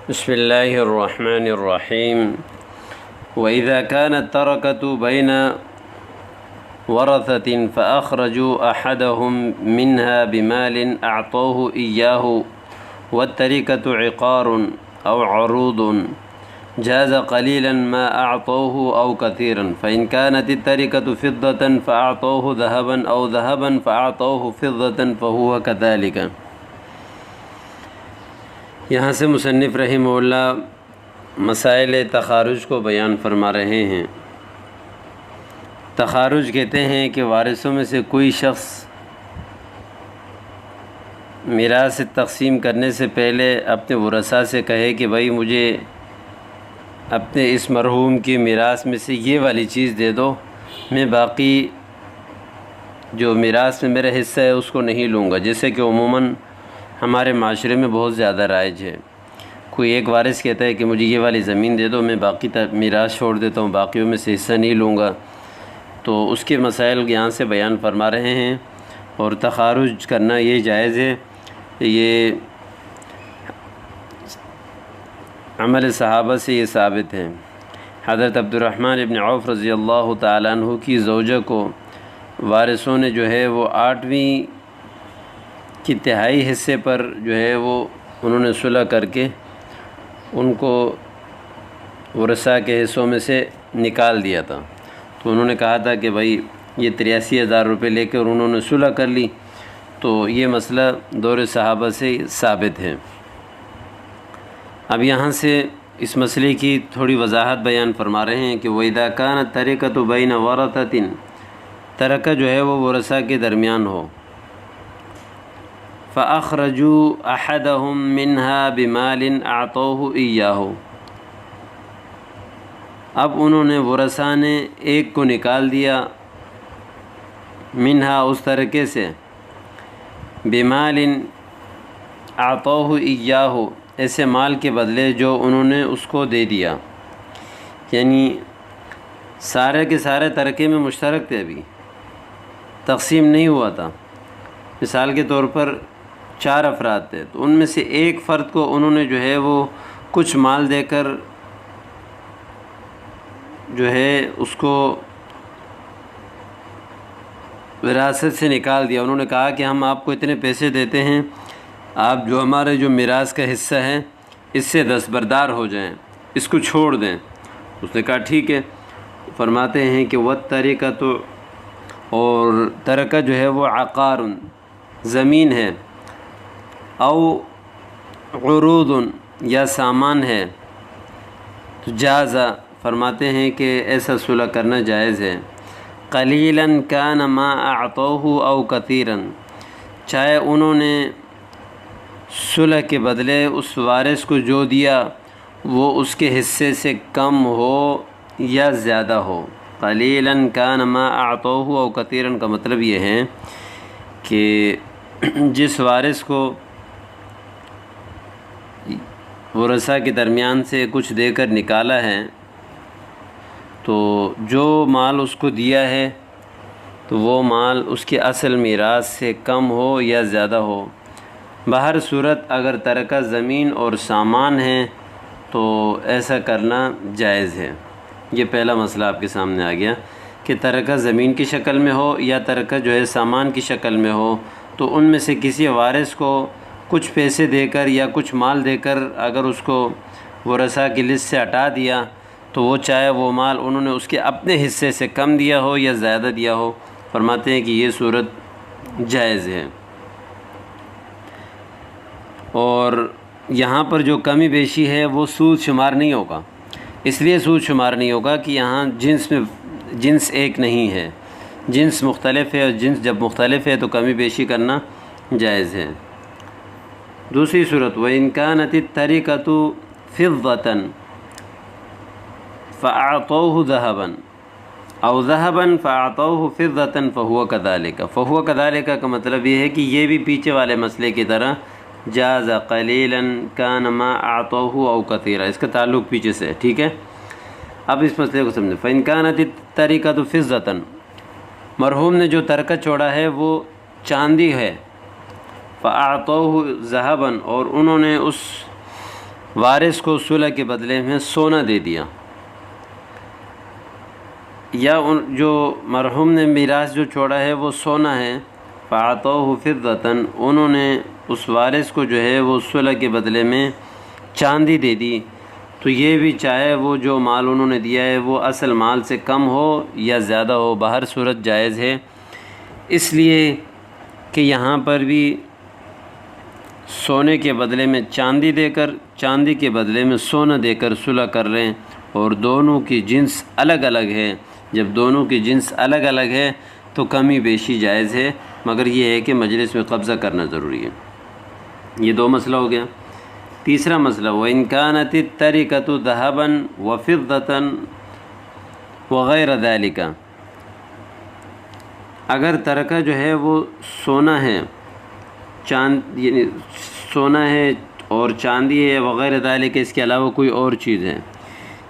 بسم الله الرحمن الرحيم. وإذا كانت التركة بين ورثة فأخرجوا أحدهم منها بمال أعطوه إياه والتركة عقار أو عروض جاز قليلا ما أعطوه أو كثيرا، فإن كانت التركة فضة فأعطوه ذهبا أو ذهبا فأعطوه فضة فهو كذلك. یہاں سے مصنف رحمہ اللہ مسائل تخارج کو بیان فرما رہے ہیں۔ تخارج کہتے ہیں کہ وارثوں میں سے کوئی شخص میراث تقسیم کرنے سے پہلے اپنے ورثاء سے کہے کہ بھائی مجھے اپنے اس مرحوم کی میراث میں سے یہ والی چیز دے دو، میں باقی جو میراث میں میرا حصہ ہے اس کو نہیں لوں گا، جیسے کہ عموماً ہمارے معاشرے میں بہت زیادہ رائج ہے۔ کوئی ایک وارث کہتا ہے کہ مجھے یہ والی زمین دے دو، میں باقی میراث چھوڑ دیتا ہوں، باقیوں میں سے حصہ نہیں لوں گا، تو اس کے مسائل یہاں سے بیان فرما رہے ہیں۔ اور تخارج کرنا یہ جائز ہے، یہ عمل صحابہ سے یہ ثابت ہے۔ حضرت عبد الرحمن ابن عوف رضی اللہ تعالیٰ عنہ کی زوجہ کو وارثوں نے جو ہے وہ 8ویں کی تہائی حصے پر جو ہے وہ انہوں نے صلح کر کے ان کو ورثاء کے حصوں میں سے نکال دیا تھا، تو انہوں نے کہا تھا کہ بھائی یہ 83,000 روپے لے کر انہوں نے صلح کر لی، تو یہ مسئلہ دور صحابہ سے ثابت ہے۔ اب یہاں سے اس مسئلے کی تھوڑی وضاحت بیان فرما رہے ہیں کہ وَإِذَا كَانَتْ التَّرِكَةُ بَيْنَ وَرَثَةٍ، ترکہ جو ہے وہ ورثاء کے درمیان ہو، فَأَخْرَجُوا أَحَدَهُمْ مِنْهَا بِمَالٍ أَعْطَوْهُ إِيَّاهُ، اب انہوں نے ورثاء نے ایک کو نکال دیا، منہا اس ترکے سے، بِمَالٍ أَعْطَوْهُ إِيَّاهُ ایسے مال کے بدلے جو انہوں نے اس کو دے دیا، یعنی سارے کے سارے ترکے میں مشترک تھے، ابھی تقسیم نہیں ہوا تھا۔ مثال کے طور پر 4 افراد تھے، تو ان میں سے ایک فرد کو انہوں نے جو ہے وہ کچھ مال دے کر جو ہے اس کو وراثت سے نکال دیا۔ انہوں نے کہا کہ ہم آپ کو اتنے پیسے دیتے ہیں، آپ جو ہمارے جو میراث کا حصہ ہے اس سے دستبردار ہو جائیں، اس کو چھوڑ دیں۔ اس نے کہا ٹھیک ہے۔ فرماتے ہیں کہ وَالتَّرِكَةُ، اور ترکہ جو ہے وہ عقار زمین ہے، او عروض یا سامان ہے، تو جازا فرماتے ہیں کہ ایسا صلح کرنا جائز ہے۔ قلیلا کان ما اعطوه او کثیرا، چاہے انہوں نے صلح کے بدلے اس وارث کو جو دیا وہ اس کے حصے سے کم ہو یا زیادہ ہو۔ قلیلا کان ما اعطوه او کثیرا کا مطلب یہ ہے کہ جس وارث کو ورثاء کے درمیان سے کچھ دے کر نکالا ہے، تو جو مال اس کو دیا ہے تو وہ مال اس کے اصل میراث سے کم ہو یا زیادہ ہو۔ بہر صورت اگر ترکہ زمین اور سامان ہے تو ایسا کرنا جائز ہے۔ یہ پہلا مسئلہ آپ کے سامنے آ گیا کہ ترکہ زمین کی شکل میں ہو یا ترکہ جو ہے سامان کی شکل میں ہو، تو ان میں سے کسی وارث کو کچھ پیسے دے کر یا کچھ مال دے کر اگر اس کو ورثاء کی لسٹ سے ہٹا دیا، تو وہ چاہے وہ مال انہوں نے اس کے اپنے حصے سے کم دیا ہو یا زیادہ دیا ہو، فرماتے ہیں کہ یہ صورت جائز ہے۔ اور یہاں پر جو کمی بیشی ہے وہ سود شمار نہیں ہوگا، اس لیے سود شمار نہیں ہوگا کہ یہاں جنس ایک نہیں ہے، جنس مختلف ہے، اور جنس جب مختلف ہے تو کمی بیشی کرنا جائز ہے۔ دوسری صورت وَإِنْ كَانَتِ التَّرِكَةُ فِضَّةً فَأَعْطَوْهُ ذَهَبًا أَوْ ذَهَبًا فَأَعْطَوْهُ فِضَّةً فَهُوَ كَذَلِكَ۔ فَهُوَ كَذَلِكَ کا مطلب یہ ہے کہ یہ بھی پیچھے والے مسئلے کی طرح جاز قلیلا کان ما اعطوه او کثیرا، اس کا تعلق پیچھے سے ہے، ٹھیک ہے۔ اب اس مسئلے کو سمجھیں۔ فَإِنْ كَانَتِ التَّرِكَةُ فِضَّةً، مرحوم نے جو ترکہ چھوڑا ہے وہ چاندی ہے، فَأَعْطَوْهُ ذَهَبًا، اور انہوں نے اس وارث کو صلح کے بدلے میں سونا دے دیا، یا جو مرحوم نے میراث جو چھوڑا ہے وہ سونا ہے، فَأَعْطَوْهُ فِضَّةً، انہوں نے اس وارث کو جو ہے وہ صلح کے بدلے میں چاندی دے دی، تو یہ بھی چاہے وہ جو مال انہوں نے دیا ہے وہ اصل مال سے کم ہو یا زیادہ ہو، بہر صورت جائز ہے، اس لیے کہ یہاں پر بھی سونے کے بدلے میں چاندی دے کر، چاندی کے بدلے میں سونا دے کر صلح کر رہے ہیں، اور دونوں کی جنس الگ الگ ہے۔ جب دونوں کی جنس الگ الگ ہے تو کمی بیشی جائز ہے، مگر یہ ہے کہ مجلس میں قبضہ کرنا ضروری ہے۔ یہ دو مسئلہ ہو گیا۔ تیسرا مسئلہ، وَإِنْ كَانَتِ التَّرِكَةُ ذَهَبًا وَفِضَّةً وغیر ذَلِكَ، اگر ترکہ جو ہے وہ سونا ہے، یعنی سونا ہے اور چاندی ہے، وغیر ذالک، اس کے علاوہ کوئی اور چیز ہے،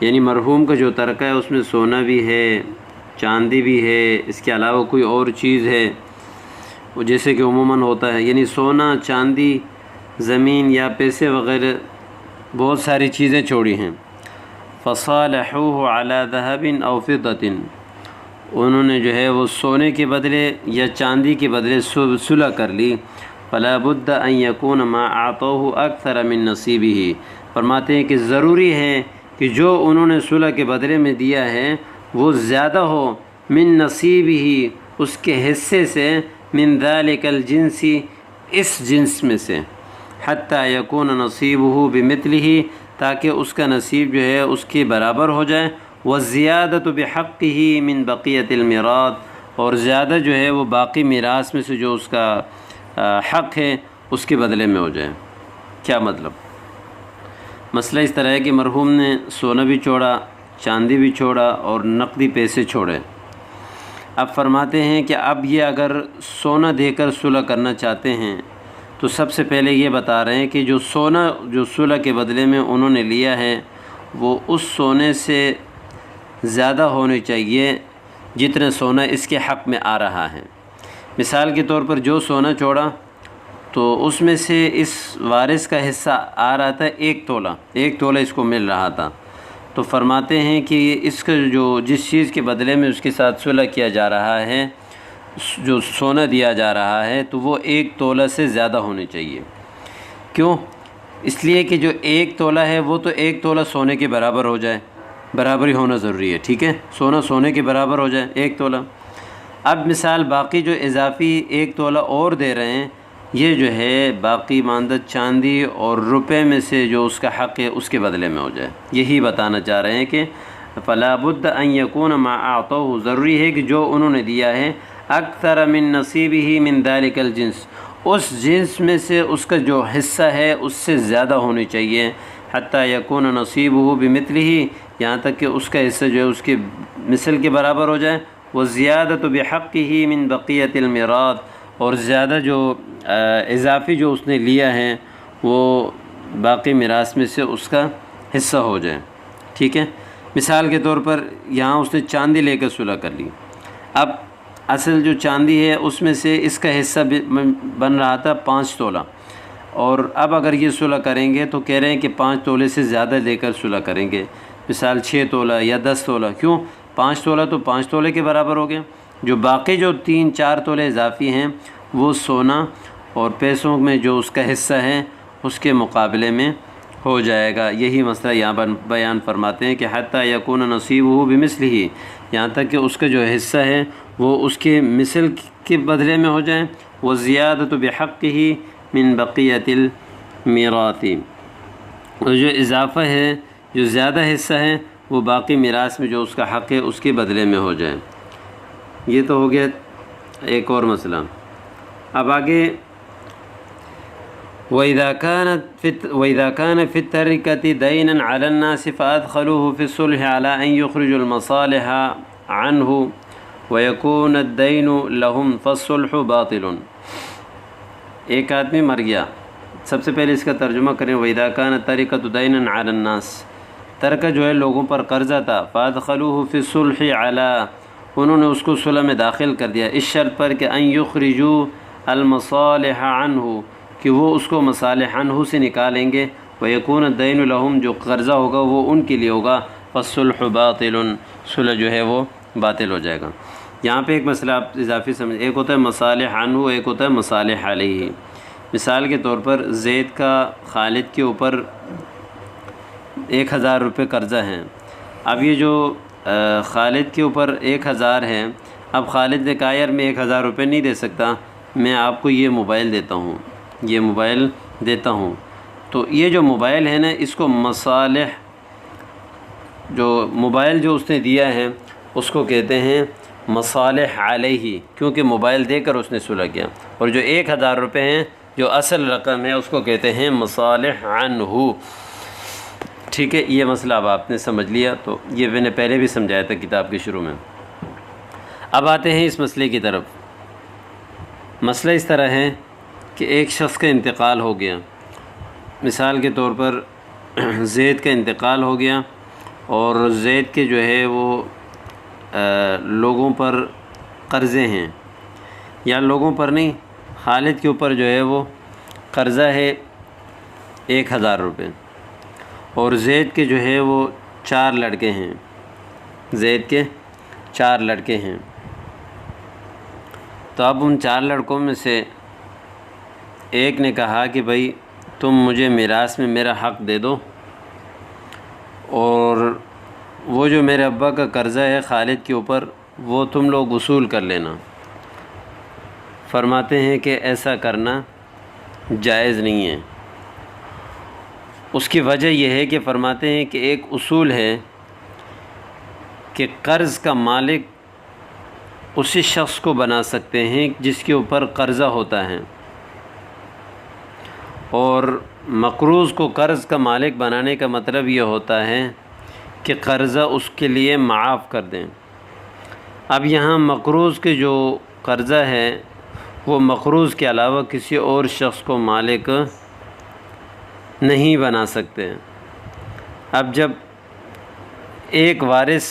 یعنی مرحوم کا جو ترکہ ہے اس میں سونا بھی ہے، چاندی بھی ہے، اس کے علاوہ کوئی اور چیز ہے، جیسے کہ عموماً ہوتا ہے، یعنی سونا، چاندی، زمین یا پیسے وغیرہ بہت ساری چیزیں چھوڑی ہیں، فَصَالَحُوهُ عَلَى ذَهَبٍ أَوْ فِضَّةٍ، انہوں نے جو ہے وہ سونے کے بدلے یا چاندی کے بدلے صلح کر لی، فَلَا بُدَّ أَن يَكُونَ مَا أَعْطَوْهُ أَكْثَرَ مِن نَصِيبِهِ، فرماتے ہیں کہ ضروری ہے کہ جو انہوں نے صلح کے بدلے میں دیا ہے وہ زیادہ ہو، من نصیبہ، اس کے حصے سے، من ذالک الجنس، اس جنس میں سے، حتی یکون نصیبہ بمثلہ، تاکہ اس کا نصیب جو ہے اس کے برابر ہو جائے، والزیادۃ بحقہ من بقیۃ المیراث، اور زیادہ جو ہے وہ باقی میراث میں سے جو اس کا حق ہے اس کے بدلے میں ہو جائے۔ کیا مطلب؟ مسئلہ اس طرح ہے کہ مرحوم نے سونا بھی چھوڑا، چاندی بھی چھوڑا اور نقدی پیسے چھوڑے۔ اب فرماتے ہیں کہ اب یہ اگر سونا دے کر صلح کرنا چاہتے ہیں تو سب سے پہلے یہ بتا رہے ہیں کہ جو سونا جو صلح کے بدلے میں انہوں نے لیا ہے وہ اس سونے سے زیادہ ہونی چاہیے جتنا سونا اس کے حق میں آ رہا ہے۔ مثال کے طور پر جو سونا چھوڑا تو اس میں سے اس وارث کا حصہ آ رہا تھا 1 تولہ، 1 تولہ اس کو مل رہا تھا، تو فرماتے ہیں کہ اس کا جو جس چیز کے بدلے میں اس کے ساتھ صلح کیا جا رہا ہے، جو سونا دیا جا رہا ہے، تو وہ 1 تولہ سے زیادہ ہونے چاہیے۔ کیوں؟ اس لیے کہ جو 1 تولہ ہے وہ تو 1 تولہ سونے کے برابر ہو جائے، برابری ہونا ضروری ہے، ٹھیک ہے، سونا سونے کے برابر ہو جائے 1 تولہ۔ اب مثال باقی جو اضافی 1 تولہ اور دے رہے ہیں، یہ جو ہے باقی ماندہ چاندی اور روپے میں سے جو اس کا حق ہے اس کے بدلے میں ہو جائے۔ یہی بتانا چاہ رہے ہیں کہ فلا بد ان یکون ما اعطوه، ضروری ہے کہ جو انہوں نے دیا ہے اکثر من نصیبہ من ذلک الجنس، اس جنس میں سے اس کا جو حصہ ہے اس سے زیادہ ہونی چاہیے، حتی یکون نصیبہ بمثلہ، یہاں تک کہ اس کا حصہ جو ہے اس کے مثل کے برابر ہو جائے، وزیادۃ بحقہ من بقیۃ المیراث، اور زیادہ جو اضافی جو اس نے لیا ہے وہ باقی میراث میں سے اس کا حصہ ہو جائے، ٹھیک ہے۔ مثال کے طور پر یہاں اس نے چاندی لے کر صلح کر لی، اب اصل جو چاندی ہے اس میں سے اس کا حصہ بن رہا تھا 5 تولہ، اور اب اگر یہ صلح کریں گے تو کہہ رہے ہیں کہ 5 تولے سے زیادہ لے کر صلح کریں گے، مثال 6 تولہ یا 10 تولہ، کیوں؟ 5 تولہ تو 5 تولے کے برابر ہو گیا، جو باقی جو 3-4 تولے اضافی ہیں وہ سونا اور پیسوں میں جو اس کا حصہ ہے اس کے مقابلے میں ہو جائے گا۔ یہی مسئلہ یہاں پر بیان فرماتے ہیں کہ حتی یکون نصیبہ بمثلہ، یہاں تک کہ اس کا جو حصہ ہے وہ اس کے مثل کے بدلے میں ہو جائے، وزیادۃ بحقہ من بقیۃ المیراث، اور جو اضافہ ہے، جو زیادہ حصہ ہے وہ باقی میراث میں جو اس کا حق ہے اس کے بدلے میں ہو جائے۔ یہ تو ہو گیا ایک اور مسئلہ۔ اب آگے وَإِذَا كَانَ فِي التَّرِكَةِ دَيْنًا عَلَى النَّاسِ فَأَدْخَلُوهُ فِي الصُّلْحِ عَلَى أَنْ يُخْرِجُوا الْمَصَالِحَ عَنْهُ وَيَكُونَ الدَّيْنُ لَهُمْ فَالصُّلْحُ بَاطِلٌ۔ ایک آدمی مر گیا، سب سے پہلے اس کا ترجمہ کریں، وَإِذَا كَانَ التَّرِكَةُ دَيْنًا عَلَى النَّاسِ، ترکہ جو ہے لوگوں پر قرضہ تھا، فَأَدْخَلُوهُ فِي الصُّلْحِ عَلَى، انہوں نے اس کو صلح میں داخل کر دیا اس شرط پر کہ أَن يُخْرِجُوا الْمَصَالِحَ عَنْهُ، کہ وہ اس کو مصالح عنہ سے نکالیں گے، وَيَكُونَ الدَّيْنُ لَهُم جو قرضہ ہوگا وہ ان کے لیے ہوگا، فَالصُّلْحُ بَاطِلٌ صلح جو ہے وہ باطل ہو جائے گا۔ یہاں پہ ایک مسئلہ آپ اضافی سمجھ، ایک ہوتا ہے مصالح عنہ، ایک ہوتا ہے مصالح علیہ۔ مثال کے طور پر زید کا خالد کے اوپر 1000 روپے قرضہ ہیں۔ اب یہ جو خالد کے اوپر 1000 ہے، اب خالد نے کہا یار میں 1000 روپے نہیں دے سکتا، میں آپ کو یہ موبائل دیتا ہوں، یہ موبائل دیتا ہوں۔ تو یہ جو موبائل ہے نا، اس کو مصالح، جو موبائل جو اس نے دیا ہے اس کو کہتے ہیں مصالح علیہ، کیونکہ موبائل دے کر اس نے صلح کیا۔ اور جو 1000 روپے ہیں جو اصل رقم ہے اس کو کہتے ہیں مصالح عنہ۔ ٹھیک ہے، یہ مسئلہ اب آپ نے سمجھ لیا، تو یہ میں نے پہلے بھی سمجھایا تھا کتاب کے شروع میں۔ اب آتے ہیں اس مسئلے کی طرف۔ مسئلہ اس طرح ہے کہ ایک شخص کا انتقال ہو گیا، مثال کے طور پر زید کا انتقال ہو گیا، اور زید کے جو ہے وہ لوگوں پر قرضے ہیں، یا لوگوں پر نہیں، خالد کے اوپر جو ہے وہ قرضہ ہے 1000 روپے، اور زید کے جو ہے وہ 4 لڑکے ہیں، زید کے 4 لڑکے ہیں۔ تو اب ان 4 لڑکوں میں سے ایک نے کہا کہ بھائی تم مجھے میراث میں میرا حق دے دو، اور وہ جو میرے ابا کا قرضہ ہے خالد کے اوپر وہ تم لوگ وصول کر لینا۔ فرماتے ہیں کہ ایسا کرنا جائز نہیں ہے۔ اس کی وجہ یہ ہے کہ فرماتے ہیں کہ ایک اصول ہے کہ قرض کا مالک اسی شخص کو بنا سکتے ہیں جس کے اوپر قرضہ ہوتا ہے، اور مقروض کو قرض کا مالک بنانے کا مطلب یہ ہوتا ہے کہ قرضہ اس کے لیے معاف کر دیں۔ اب یہاں مقروض کے جو قرضہ ہے وہ مقروض کے علاوہ کسی اور شخص کو مالک نہیں بنا سکتے۔ اب جب ایک وارث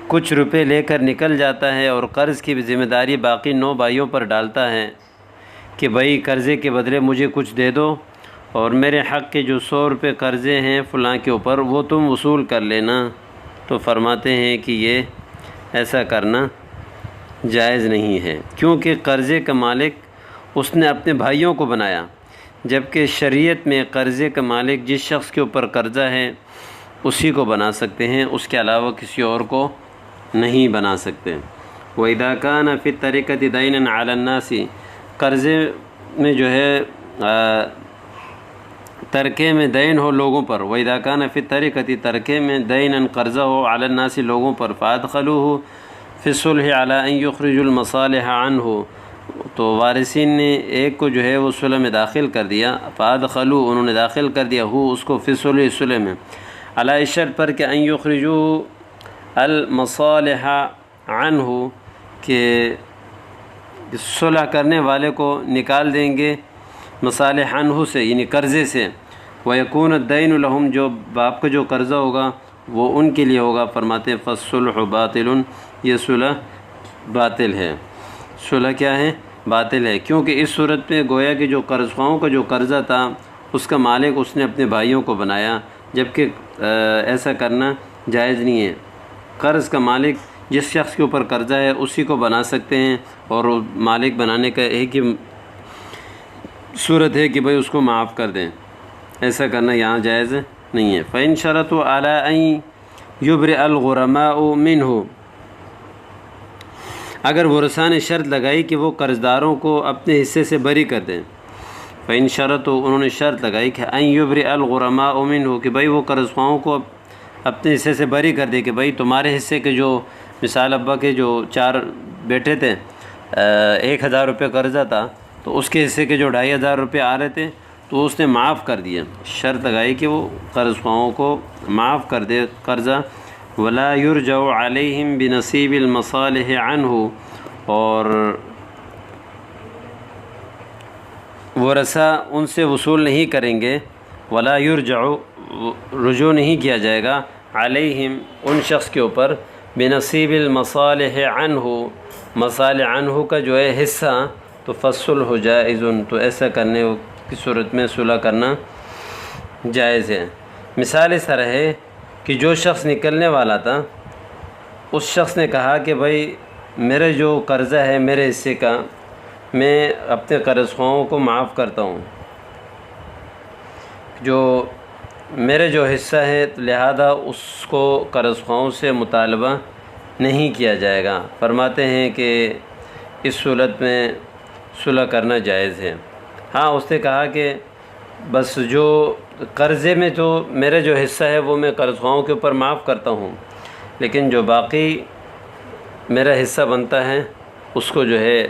کچھ روپے لے کر نکل جاتا ہے اور قرض کی ذمہ داری باقی 9 بھائیوں پر ڈالتا ہے کہ بھائی قرضے کے بدلے مجھے کچھ دے دو، اور میرے حق کے جو 100 روپے قرضے ہیں فلاں کے اوپر وہ تم وصول کر لینا، تو فرماتے ہیں کہ یہ ایسا کرنا جائز نہیں ہے، کیونکہ قرضے کا مالک اس نے اپنے بھائیوں کو بنایا، جبکہ شریعت میں قرضے کا مالک جس شخص کے اوپر قرضہ ہے اسی کو بنا سکتے ہیں، اس کے علاوہ کسی اور کو نہیں بنا سکتے۔ وَإِذَا كَانَ فِي الطَّرِيقَةِ دَيْنٌ عَلَى النَّاسِ، قرضے میں جو ہے ترکے میں دین ہو لوگوں پر، وَإِذَا كَانَ فِي الطَّرِيقَةِ ترکے میں دَيْنٌ قرضہ ہو عَلَى النَّاسِ لوگوں پر، فَأَدْخَلُوهُ فِي الصُّلْحِ عَلَى أَن يُخْرِجُوا الْمَصَالِحَ عَنْهُ، تو وارثین نے ایک کو جو ہے وہ صلح میں داخل کر دیا، فَأَدْخَلُوهُ انہوں نے داخل کر دیا ہو اس کو، فِي الصُّلْحِ صلح میں، عَلَى اس شرط پر کہ أن يُخْرِجُوا الْمَصَالِحَ عَنْهُ کہ صلح کرنے والے کو نکال دیں گے مصالح عنہ سے، یعنی قرضے سے، وَيَكُونَ الدَّيْنُ لَهُم جو باپ کا جو قرضہ ہوگا وہ ان کے لیے ہوگا۔ فرماتے ہیں فَالصُّلْحُ بَاطِلٌ، یہ صلح باطل ہے۔ صلح کیا ہے؟ باطل ہے، کیونکہ اس صورت میں گویا کہ جو قرض خواہوں کا جو قرضہ تھا اس کا مالک اس نے اپنے بھائیوں کو بنایا، جبکہ ایسا کرنا جائز نہیں ہے۔ قرض کا مالک جس شخص کے اوپر قرضہ ہے اسی کو بنا سکتے ہیں، اور مالک بنانے کا ایک ہی صورت ہے کہ بھئی اس کو معاف کر دیں، ایسا کرنا یہاں جائز نہیں ہے۔ فَإِن شَرَطُوا عَلَىٰ أَن يُبْرِئَ الْغُرَمَاءُ مِنْهُ، اگر ورثاء نے شرط لگائی کہ وہ قرضداروں کو اپنے حصے سے بری کر دیں، فَإِن شَرَطُوا انہوں نے شرط لگائی کہ أَن يُبْرِئَ الْغُرَمَاءُ مِنْهُ کہ بھئی وہ قرض خواہوں کو اپنے حصے سے بری کر دے، کہ بھئی تمہارے حصے کے جو مثال ابا کے جو 4 بیٹے تھے، 1000 روپے قرضہ تھا، تو اس کے حصے کے جو 2500 روپے آ رہے تھے تو اس نے معاف کر دیا، شرط لگائی کہ وہ قرض خواہوں کو معاف کر دے قرضہ۔ وَلَا يُرْجَعُ عَلَيْهِمْ بِنَصِيبِ الْمَصَالِحِ عَنْهُ، اور ورثہ ان سے وصول نہیں کریں گے، ولا یرجع رجوع نہیں کیا جائے گا، علیہم ان شخص کے اوپر، بنصیب المصالح عنہ مصالح عنہ کا جو ہے حصہ، تو فالصلح جائز، تو ایسا کرنے کی صورت میں صلح کرنا جائز ہے۔ مثال اس طرح ہے کہ جو شخص نکلنے والا تھا اس شخص نے کہا کہ بھائی میرے جو قرضہ ہے میرے حصے کا میں اپنے قرض خواہوں کو معاف کرتا ہوں، جو میرے جو حصہ ہے لہذا اس کو قرض خواہوں سے مطالبہ نہیں کیا جائے گا۔ فرماتے ہیں کہ اس صورت میں صلح کرنا جائز ہے۔ ہاں اس نے کہا کہ بس جو قرضے میں تو میرے جو حصہ ہے وہ میں قرض خواہوں کے اوپر معاف کرتا ہوں، لیکن جو باقی میرا حصہ بنتا ہے اس کو جو ہے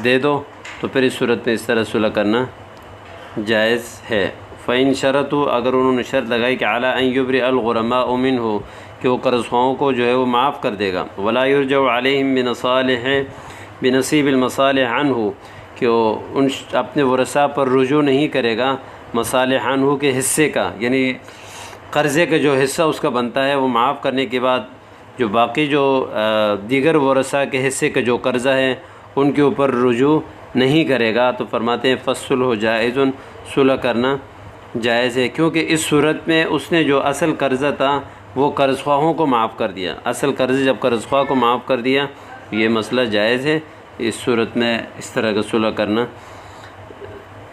دے دو، تو پھر اس صورت میں اس طرح صلح کرنا جائز ہے۔ فَإِن شَرَطُوا، اگر انہوں نے شرط لگائی کہ عَلَىٰ أَن يُبْرِئَ الْغُرَمَاءُ مِنْهُ، کہ وہ قرض خواہوں کو جو ہے وہ معاف کر دے گا، وَلَا يُرْجَعُ عَلَيْهِمْ بِنَصِيبِ الْمَصَالِحِ عَنْهُ، کہ وہ اپنے ورثاء پر رجوع نہیں کرے گا مصالح عنہ کے حصے کا، یعنی قرضے کا جو حصہ اس کا بنتا ہے وہ معاف کرنے کے بعد جو باقی جو دیگر ورثاء کے حصے کا جو قرضہ ہے ان کے اوپر رجوع نہیں کرے گا، تو فرماتے ہیں فَالصُّلْحُ جَائِزٌ، صلح کرنا جائز ہے، کیونکہ اس صورت میں اس نے جو اصل قرضہ تھا وہ قرض خواہوں کو معاف کر دیا، اصل قرض جب قرض خواہ کو معاف کر دیا یہ مسئلہ جائز ہے۔ اس صورت میں اس طرح کا صلح کرنا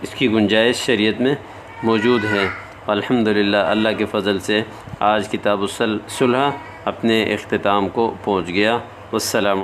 اس کی گنجائش شریعت میں موجود ہے۔ الحمدللہ اللہ کے فضل سے آج کتاب الصلح اپنے اختتام کو پہنچ گیا۔ والسلام